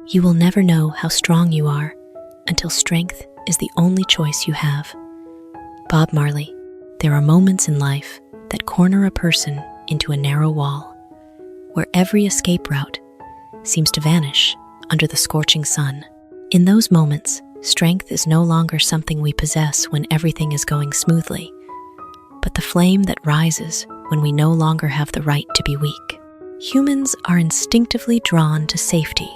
You will never know how strong you are until strength is the only choice you have. Bob Marley. There are moments in life that corner a person into a narrow wall, where every escape route seems to vanish under the scorching sun. In those moments, strength is no longer something we possess when everything is going smoothly, but the flame that rises when we no longer have the right to be weak. Humans are instinctively drawn to safety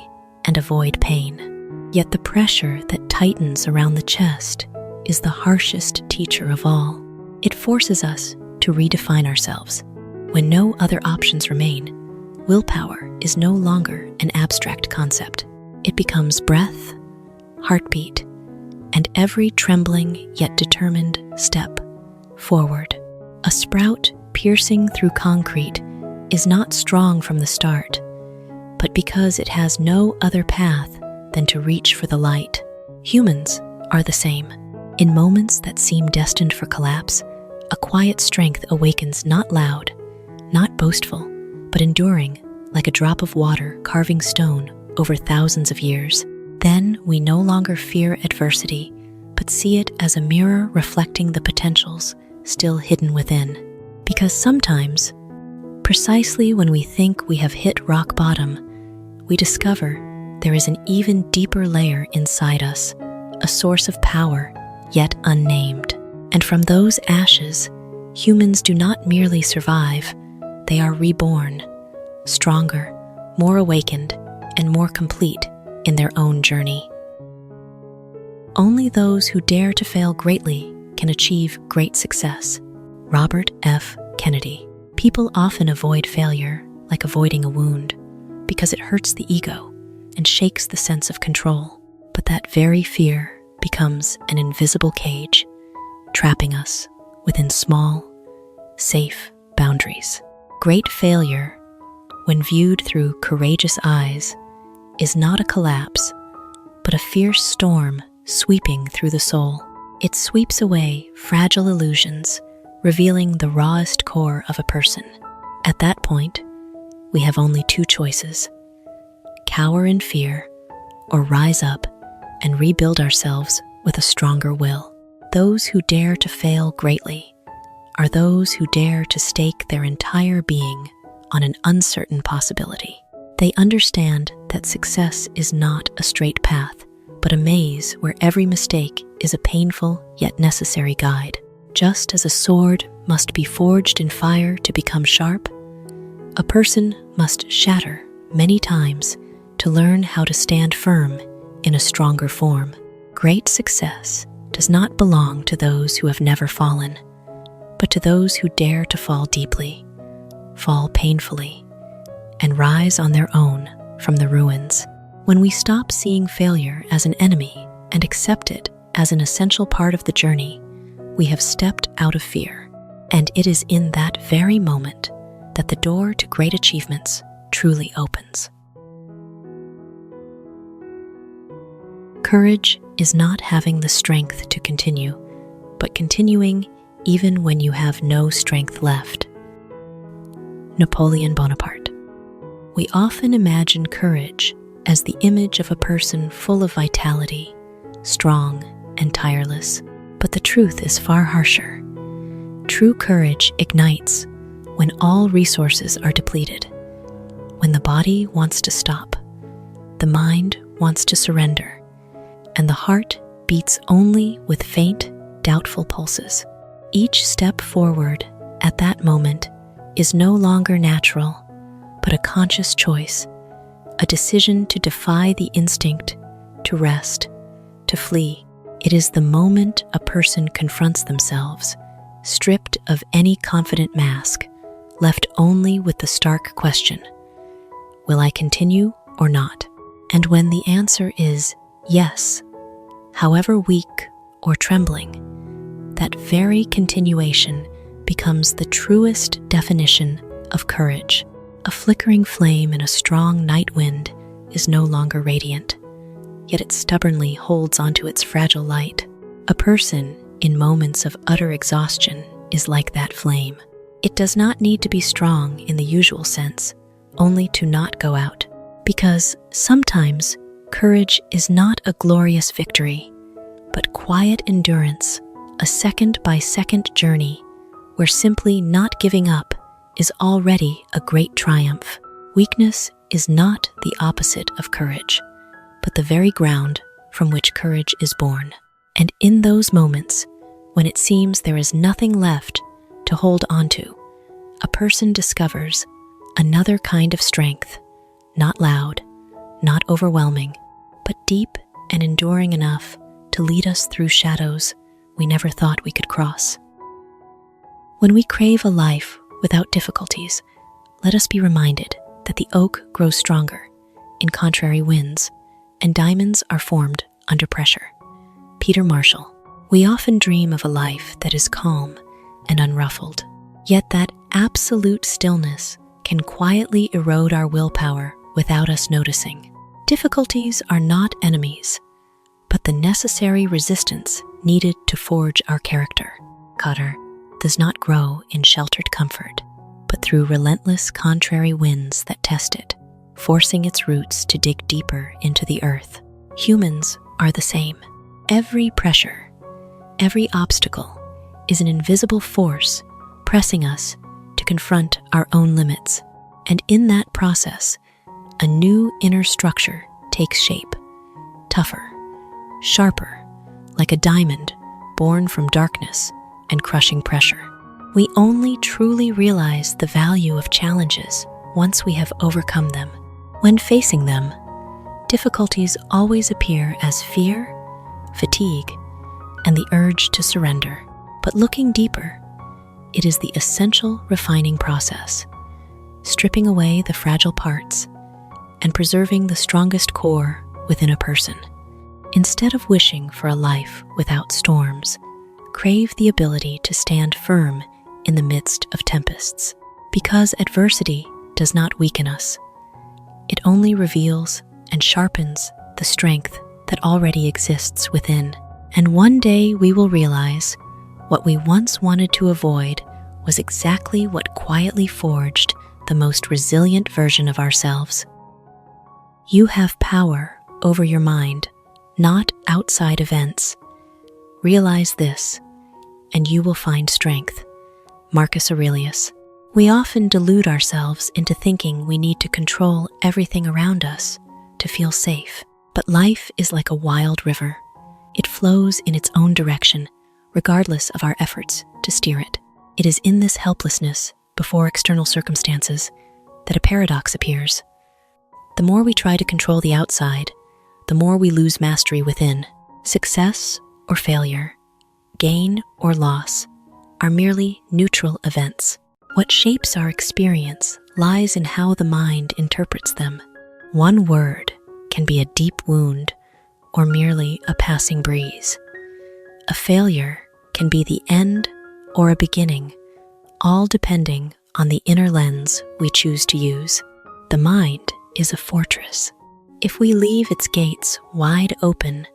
and avoid pain, yet the pressure that tightens around the chest is the harshest teacher of all. It forces us to redefine ourselves. When no other options remain, willpower is no longer an abstract concept. It becomes breath, heartbeat, and every trembling yet determined step forward. A sprout piercing through concrete is not strong from the start, but because it has no other path than to reach for the light. Humans are the same. In moments that seem destined for collapse, a quiet strength awakens, not loud, not boastful, but enduring, like a drop of water carving stone over thousands of years. Then we no longer fear adversity, but see it as a mirror reflecting the potentials still hidden within. Because sometimes, precisely when we think we have hit rock bottom, we discover there is an even deeper layer inside us, a source of power yet unnamed. And from those ashes, humans do not merely survive, they are reborn, stronger, more awakened, and more complete in their own journey. Only those who dare to fail greatly can achieve great success. Robert F. Kennedy. People often avoid failure like avoiding a wound because it hurts the ego and shakes the sense of control. But that very fear becomes an invisible cage, trapping us within small, safe boundaries. Great failure, when viewed through courageous eyes, is not a collapse, but a fierce storm sweeping through the soul. It sweeps away fragile illusions, revealing the rawest core of a person. At that point, we have only two choices: cower in fear, or rise up and rebuild ourselves with a stronger will. Those who dare to fail greatly are those who dare to stake their entire being on an uncertain possibility. They understand that success is not a straight path, but a maze where every mistake is a painful yet necessary guide. Just as a sword must be forged in fire to become sharp, a person must shatter many times to learn how to stand firm in a stronger form. Great success does not belong to those who have never fallen, but to those who dare to fall deeply, fall painfully, and rise on their own from the ruins. When we stop seeing failure as an enemy and accept it as an essential part of the journey, we have stepped out of fear. And it is in that very moment that the door to great achievements truly opens. Courage is not having the strength to continue, but continuing even when you have no strength left. Napoleon Bonaparte. We often imagine courage as the image of a person full of vitality, strong and tireless, but the truth is far harsher. True courage ignites when all resources are depleted, when the body wants to stop, the mind wants to surrender, and the heart beats only with faint, doubtful pulses. Each step forward at that moment is no longer natural, but a conscious choice, a decision to defy the instinct, to rest, to flee. It is the moment a person confronts themselves, stripped of any confident mask, left only with the stark question, will I continue or not? And when the answer is yes, however weak or trembling, that very continuation becomes the truest definition of courage. A flickering flame in a strong night wind is no longer radiant, yet it stubbornly holds onto its fragile light. A person in moments of utter exhaustion is like that flame. It does not need to be strong in the usual sense, only to not go out, because sometimes Courage is not a glorious victory, but quiet endurance, a second-by-second journey where simply not giving up is already a great triumph. Weakness is not the opposite of courage, but the very ground from which courage is born. And in those moments, when it seems there is nothing left to hold onto, a person discovers another kind of strength, not loud, not overwhelming, but deep and enduring enough to lead us through shadows we never thought we could cross. When we crave a life without difficulties, let us be reminded that the oak grows stronger in contrary winds, and diamonds are formed under pressure. Peter Marshall. We often dream of a life that is calm and unruffled, yet that absolute stillness can quietly erode our willpower without us noticing. Difficulties are not enemies, but the necessary resistance needed to forge our character. Cotton does not grow in sheltered comfort, but through relentless contrary winds that test it, forcing its roots to dig deeper into the earth. Humans are the same. Every pressure, every obstacle is an invisible force pressing us to confront our own limits. And in that process, a new inner structure takes shape, tougher, sharper, like a diamond born from darkness and crushing pressure. We only truly realize the value of challenges once we have overcome them. When facing them, difficulties always appear as fear, fatigue, and the urge to surrender. But looking deeper, it is the essential refining process, stripping away the fragile parts and preserving the strongest core within a person. Instead of wishing for a life without storms, crave the ability to stand firm in the midst of tempests. Because adversity does not weaken us, it only reveals and sharpens the strength that already exists within. And one day we will realize what we once wanted to avoid was exactly what quietly forged the most resilient version of ourselves. You have power over your mind, not outside events. Realize this, and you will find strength. Marcus Aurelius. We often delude ourselves into thinking we need to control everything around us to feel safe. But life is like a wild river. It flows in its own direction, regardless of our efforts to steer it. It is in this helplessness before external circumstances that a paradox appears. The more we try to control the outside, the more we lose mastery within. Success or failure, gain or loss, are merely neutral events. What shapes our experience lies in how the mind interprets them. One word can be a deep wound or merely a passing breeze. A failure can be the end or a beginning, all depending on the inner lens we choose to use. The mind is a fortress. If we leave its gates wide open,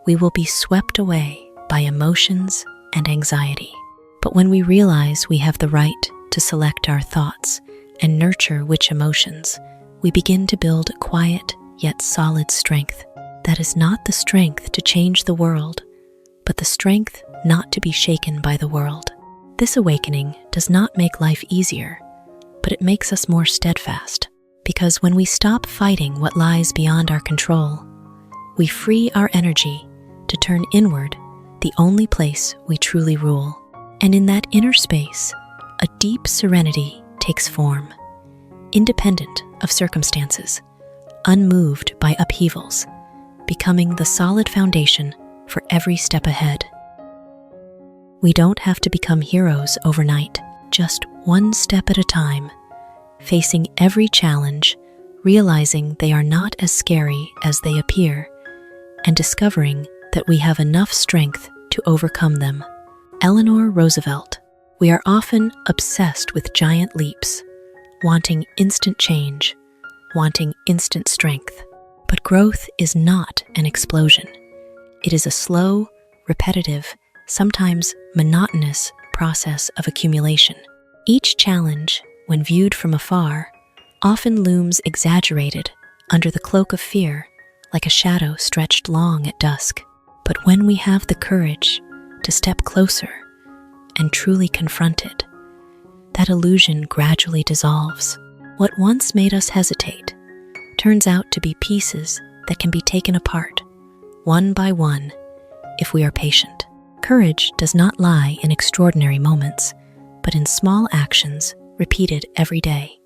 we will be swept away by emotions and anxiety. But when we realize we have the right to select our thoughts and nurture which emotions, we begin to build a quiet yet solid strength. That is not the strength to change the world, but the strength not to be shaken by the world. This awakening does not make life easier, but it makes us more steadfast, because when we stop fighting what lies beyond our control, we free our energy to turn inward, the only place we truly rule. And in that inner space, a deep serenity takes form, independent of circumstances, unmoved by upheavals, becoming the solid foundation for every step ahead. We don't have to become heroes overnight, just one step at a time, facing every challenge, realizing they are not as scary as they appear, and discovering that we have enough strength to overcome them. Eleanor Roosevelt. We are often obsessed with giant leaps, wanting instant change, wanting instant strength. But growth is not an explosion. It is a slow, repetitive, sometimes monotonous process of accumulation. Each challenge, when viewed from afar, often looms exaggerated under the cloak of fear like a shadow stretched long at dusk. But when we have the courage to step closer and truly confront it, that illusion gradually dissolves. What once made us hesitate turns out to be pieces that can be taken apart, one by one, if we are patient. Courage does not lie in extraordinary moments, but in small actions repeated every day.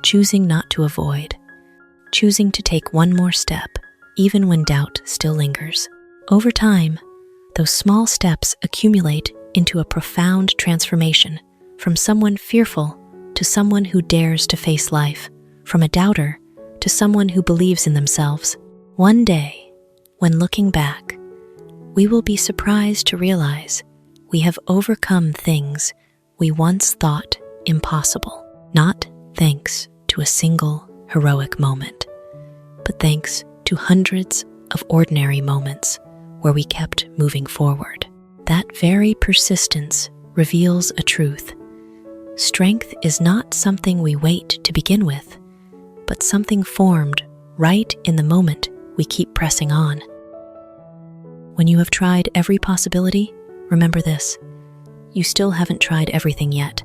Choosing not to avoid, choosing to take one more step, even when doubt still lingers. Over time, those small steps accumulate into a profound transformation, from someone fearful to someone who dares to face life, from a doubter to someone who believes in themselves. One day, when looking back, we will be surprised to realize we have overcome things we once thought impossible, not thanks to a single heroic moment, but thanks to hundreds of ordinary moments where we kept moving forward. That very persistence reveals a truth. Strength is not something we wait to begin with, but something formed right in the moment we keep pressing on. When you have tried every possibility, remember this: you still haven't tried everything yet.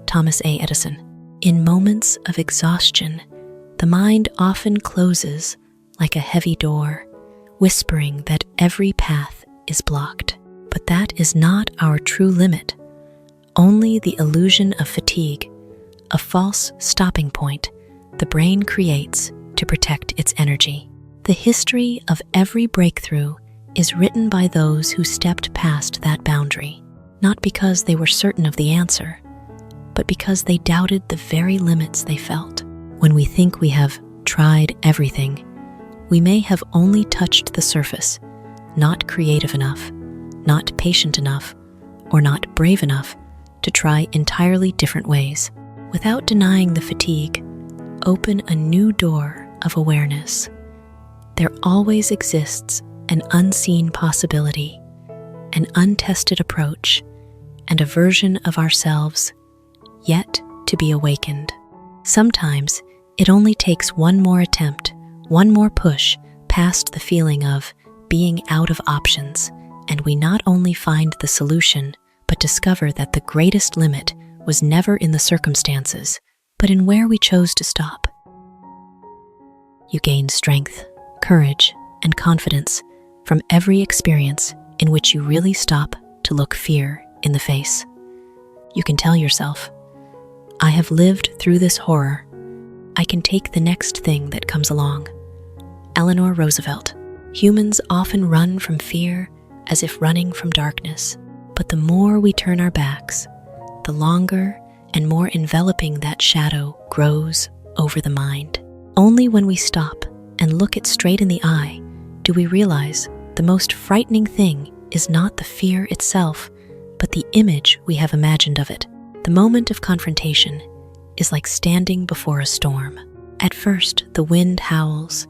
Thomas A. Edison. In moments of exhaustion, the mind often closes like a heavy door, whispering that every path is blocked. But that is not our true limit. Only the illusion of fatigue, a false stopping point the brain creates to protect its energy. The history of every breakthrough is written by those who stepped past that boundary, not because they were certain of the answer, but because they doubted the very limits they felt. When we think we have tried everything, we may have only touched the surface, not creative enough, not patient enough, or not brave enough to try entirely different ways. Without denying the fatigue, open a new door of awareness. There always exists an unseen possibility, an untested approach, and a version of ourselves yet to be awakened. Sometimes it only takes one more attempt, one more push past the feeling of being out of options, and we not only find the solution, but discover that the greatest limit was never in the circumstances, but in where we chose to stop. You gain strength, courage, and confidence from every experience in which you really stop to look fear in the face. You can tell yourself, I have lived through this horror. I can take the next thing that comes along. Eleanor Roosevelt. Humans often run from fear as if running from darkness, but the more we turn our backs, the longer and more enveloping that shadow grows over the mind. Only when we stop and look it straight in the eye do we realize the most frightening thing is not the fear itself, but the image we have imagined of it. The moment of confrontation is like standing before a storm. At first, the wind howls,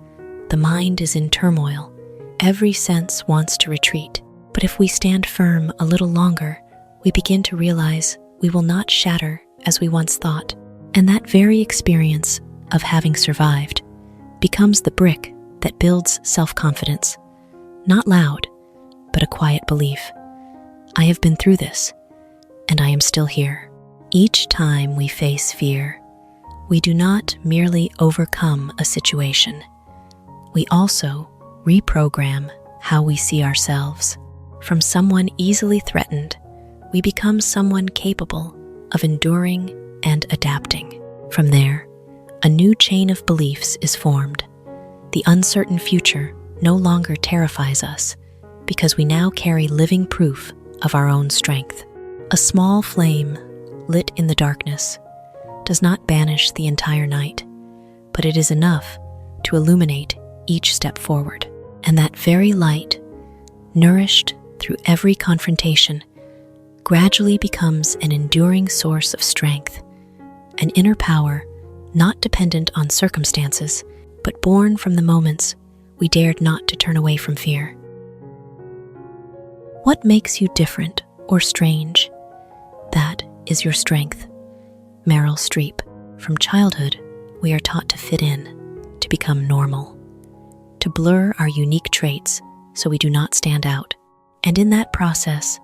the mind is in turmoil, every sense wants to retreat. But if we stand firm a little longer, we begin to realize we will not shatter as we once thought. And that very experience of having survived becomes the brick that builds self-confidence. Not loud, but a quiet belief. I have been through this, and I am still here. Each time we face fear, we do not merely overcome a situation. We also reprogram how we see ourselves. From someone easily threatened, we become someone capable of enduring and adapting. From there, a new chain of beliefs is formed. The uncertain future no longer terrifies us because we now carry living proof of our own strength. A small flame lit in the darkness does not banish the entire night, but it is enough to illuminate each step forward. And that very light, nourished through every confrontation, gradually becomes an enduring source of strength, an inner power not dependent on circumstances, but born from the moments we dared not to turn away from fear. What makes you different or strange? That is your strength. Meryl Streep. From childhood, we are taught to fit in, to become normal, to to blur our unique traits so we do not stand out. And in that process,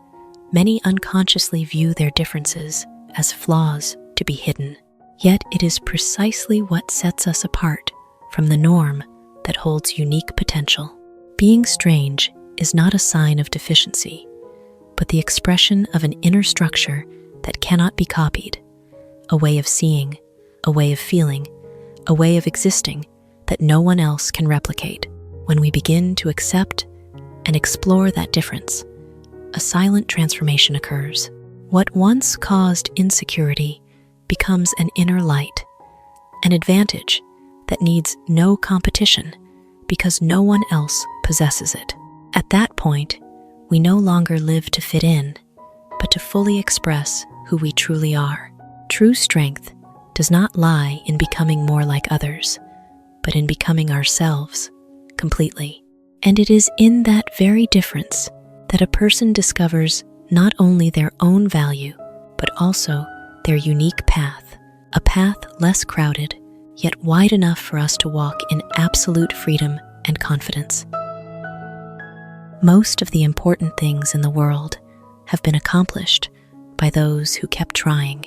many unconsciously view their differences as flaws to be hidden. Yet it is precisely what sets us apart from the norm that holds unique potential. Being strange is not a sign of deficiency, but the expression of an inner structure that cannot be copied, a way of seeing, a way of feeling, a way of existing that no one else can replicate. When we begin to accept and explore that difference, a silent transformation occurs. What once caused insecurity becomes an inner light, an advantage that needs no competition because no one else possesses it. At that point, we no longer live to fit in, but to fully express who we truly are. True strength does not lie in becoming more like others, but in becoming ourselves completely. And it is in that very difference that a person discovers not only their own value, but also their unique path, a path less crowded, yet wide enough for us to walk in absolute freedom and confidence. Most of the important things in the world have been accomplished by those who kept trying,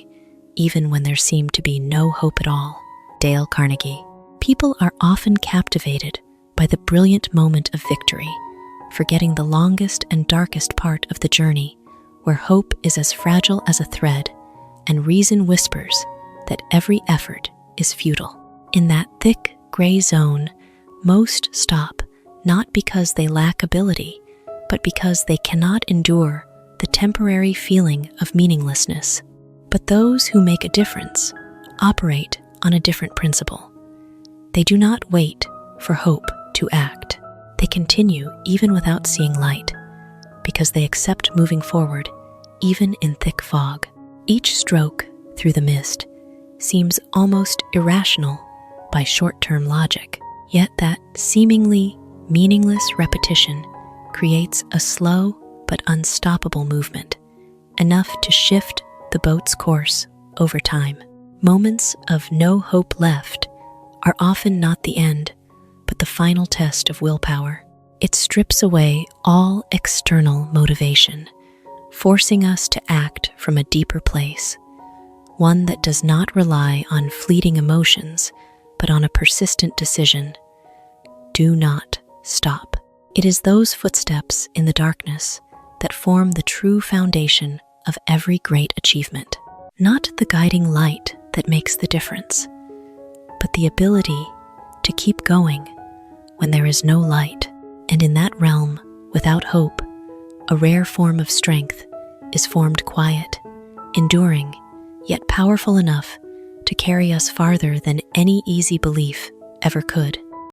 even when there seemed to be no hope at all. Dale Carnegie. People are often captivated by the brilliant moment of victory, forgetting the longest and darkest part of the journey, where hope is as fragile as a thread, and reason whispers that every effort is futile. In that thick, gray zone, most stop, not because they lack ability, but because they cannot endure the temporary feeling of meaninglessness. But those who make a difference operate on a different principle. They do not wait for hope to act. They continue even without seeing light, because they accept moving forward even in thick fog. Each stroke through the mist seems almost irrational by short-term logic, yet that seemingly meaningless repetition creates a slow but unstoppable movement, enough to shift the boat's course over time. Moments of no hope left are often not the end, but the final test of willpower. It strips away all external motivation, forcing us to act from a deeper place, one that does not rely on fleeting emotions, but on a persistent decision. Do not stop. It is those footsteps in the darkness that form the true foundation of every great achievement. Not the guiding light that makes the difference, but the ability to keep going when there is no light. And in that realm, without hope, a rare form of strength is formed, quiet, enduring, yet powerful enough to carry us farther than any easy belief ever could.